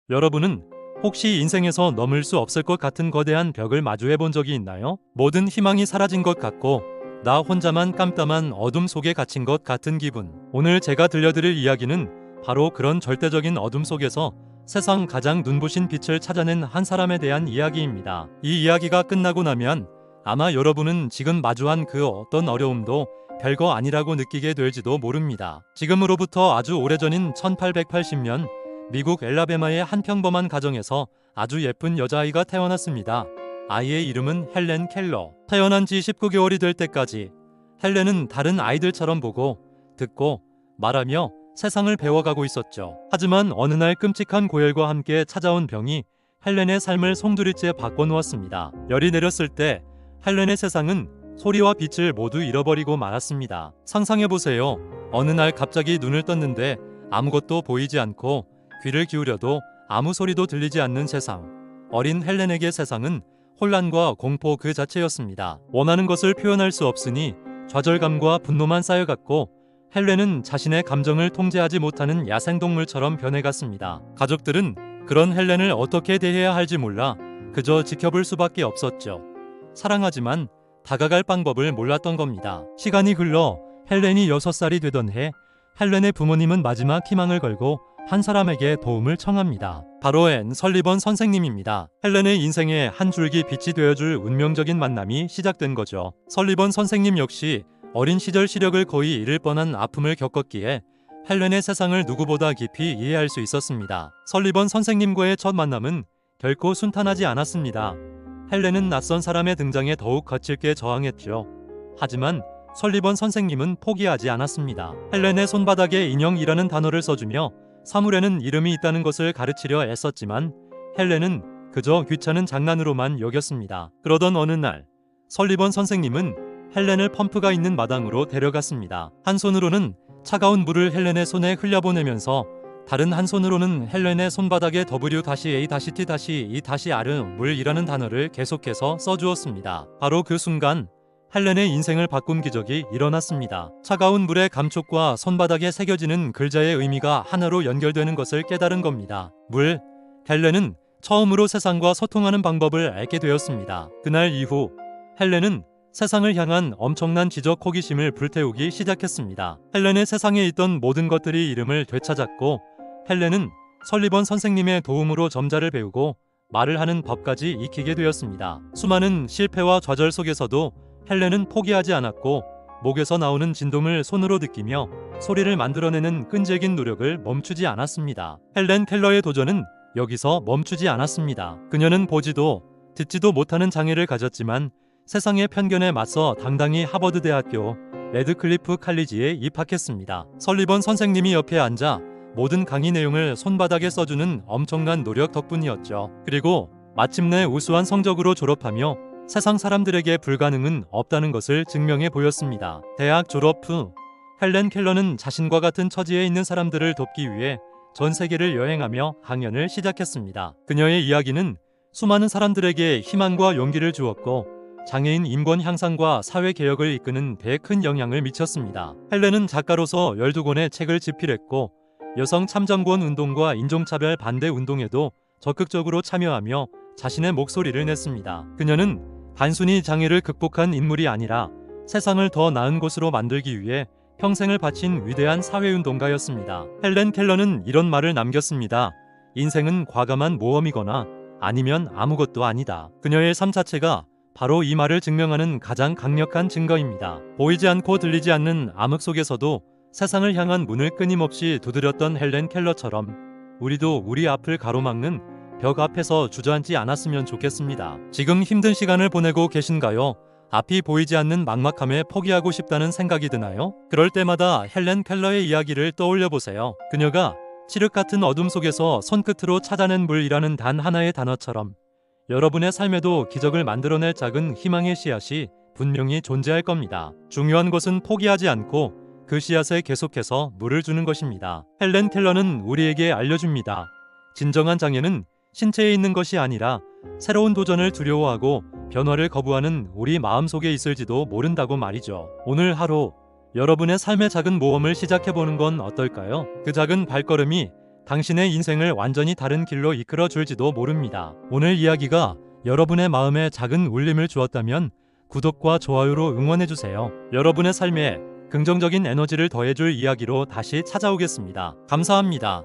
여러분은 혹시 인생에서 넘을 수 없을 것 같은 거대한 벽을 마주해 본 적이 있나요? 모든 희망이 사라진 것 같고 나 혼자만 깜깜한 어둠 속에 갇힌 것 같은 기분. 오늘 제가 들려드릴 이야기는 바로 그런 절대적인 어둠 속에서 세상 가장 눈부신 빛을 찾아낸 한 사람에 대한 이야기입니다. 이 이야기가 끝나고 나면 아마 여러분은 지금 마주한 그 어떤 어려움도 별거 아니라고 느끼게 될지도 모릅니다. 지금으로부터 아주 오래전인 1880년 미국 엘라베마의 한 평범한 가정에서 아주 예쁜 여자아이가 태어났습니다. 아이의 이름은 헬렌 켈러. 태어난 지 19개월이 될 때까지 헬렌은 다른 아이들처럼 보고, 듣고, 말하며 세상을 배워가고 있었죠. 하지만 어느 날 끔찍한 고열과 함께 찾아온 병이 헬렌의 삶을 송두리째 바꿔놓았습니다. 열이 내렸을 때 헬렌의 세상은 소리와 빛을 모두 잃어버리고 말았습니다. 상상해보세요. 어느 날 갑자기 눈을 떴는데 아무것도 보이지 않고 귀를 기울여도 아무 소리도 들리지 않는 세상. 어린 헬렌에게 세상은 혼란과 공포 그 자체였습니다. 원하는 것을 표현할 수 없으니 좌절감과 분노만 쌓여갔고 헬렌은 자신의 감정을 통제하지 못하는 야생동물처럼 변해갔습니다. 가족들은 그런 헬렌을 어떻게 대해야 할지 몰라 그저 지켜볼 수밖에 없었죠. 사랑하지만 다가갈 방법을 몰랐던 겁니다. 시간이 흘러 헬렌이 6살이 되던 해, 헬렌의 부모님은 마지막 희망을 걸고 한 사람에게 도움을 청합니다. 바로 앤 설리번 선생님입니다. 헬렌의 인생에 한 줄기 빛이 되어줄 운명적인 만남이 시작된 거죠. 설리번 선생님 역시 어린 시절 시력을 거의 잃을 뻔한 아픔을 겪었기에 헬렌의 세상을 누구보다 깊이 이해할 수 있었습니다. 설리번 선생님과의 첫 만남은 결코 순탄하지 않았습니다. 헬렌은 낯선 사람의 등장에 더욱 거칠게 저항했죠. 하지만 설리번 선생님은 포기하지 않았습니다. 헬렌의 손바닥에 인형이라는 단어를 써주며 사물에는 이름이 있다는 것을 가르치려 애썼지만 헬렌은 그저 귀찮은 장난으로만 여겼습니다. 그러던 어느 날 설리번 선생님은 헬렌을 펌프가 있는 마당으로 데려갔습니다. 한 손으로는 차가운 물을 헬렌의 손에 흘려보내면서 다른 한 손으로는 헬렌의 손바닥에 W-A-T-E-R 물이라는 단어를 계속해서 써주었습니다. 바로 그 순간 헬렌의 인생을 바꾼 기적이 일어났습니다. 차가운 물의 감촉과 손바닥에 새겨지는 글자의 의미가 하나로 연결되는 것을 깨달은 겁니다. 물, 헬렌은 처음으로 세상과 소통하는 방법을 알게 되었습니다. 그날 이후 헬렌은 세상을 향한 엄청난 지적 호기심을 불태우기 시작했습니다. 헬렌의 세상에 있던 모든 것들이 이름을 되찾았고 헬렌은 설리번 선생님의 도움으로 점자를 배우고 말을 하는 법까지 익히게 되었습니다. 수많은 실패와 좌절 속에서도 헬렌은 포기하지 않았고 목에서 나오는 진동을 손으로 느끼며 소리를 만들어내는 끈질긴 노력을 멈추지 않았습니다. 헬렌 켈러의 도전은 여기서 멈추지 않았습니다. 그녀는 보지도 듣지도 못하는 장애를 가졌지만 세상의 편견에 맞서 당당히 하버드 대학교 레드클리프 칼리지에 입학했습니다. 설리번 선생님이 옆에 앉아 모든 강의 내용을 손바닥에 써주는 엄청난 노력 덕분이었죠. 그리고 마침내 우수한 성적으로 졸업하며 세상 사람들에게 불가능은 없다는 것을 증명해 보였습니다. 대학 졸업 후 헬렌 켈러는 자신과 같은 처지에 있는 사람들을 돕기 위해 전 세계를 여행하며 강연을 시작했습니다. 그녀의 이야기는 수많은 사람들에게 희망과 용기를 주었고 장애인 인권 향상과 사회 개혁을 이끄는 데 큰 영향을 미쳤습니다. 헬렌은 작가로서 12권의 책을 집필했고 여성 참정권 운동과 인종차별 반대 운동에도 적극적으로 참여하며 자신의 목소리를 냈습니다. 그녀는 단순히 장애를 극복한 인물이 아니라 세상을 더 나은 곳으로 만들기 위해 평생을 바친 위대한 사회운동가였습니다. 헬렌 켈러는 이런 말을 남겼습니다. 인생은 과감한 모험이거나 아니면 아무것도 아니다. 그녀의 삶 자체가 바로 이 말을 증명하는 가장 강력한 증거입니다. 보이지 않고 들리지 않는 암흑 속에서도 세상을 향한 문을 끊임없이 두드렸던 헬렌 켈러처럼 우리도 우리 앞을 가로막는 벽 앞에서 주저앉지 않았으면 좋겠습니다. 지금 힘든 시간을 보내고 계신가요? 앞이 보이지 않는 막막함에 포기하고 싶다는 생각이 드나요? 그럴 때마다 헬렌 켈러의 이야기를 떠올려 보세요. 그녀가 칠흑 같은 어둠 속에서 손끝으로 찾아낸 물이라는 단 하나의 단어처럼 여러분의 삶에도 기적을 만들어낼 작은 희망의 씨앗이 분명히 존재할 겁니다. 중요한 것은 포기하지 않고 그 씨앗에 계속해서 물을 주는 것입니다. 헬렌 켈러는 우리에게 알려줍니다. 진정한 장애는 신체에 있는 것이 아니라 새로운 도전을 두려워하고 변화를 거부하는 우리 마음속에 있을지도 모른다고 말이죠. 오늘 하루 여러분의 삶의 작은 모험을 시작해보는 건 어떨까요? 그 작은 발걸음이 당신의 인생을 완전히 다른 길로 이끌어 줄지도 모릅니다. 오늘 이야기가 여러분의 마음에 작은 울림을 주었다면 구독과 좋아요로 응원해주세요. 여러분의 삶에 긍정적인 에너지를 더해줄 이야기로 다시 찾아오겠습니다. 감사합니다.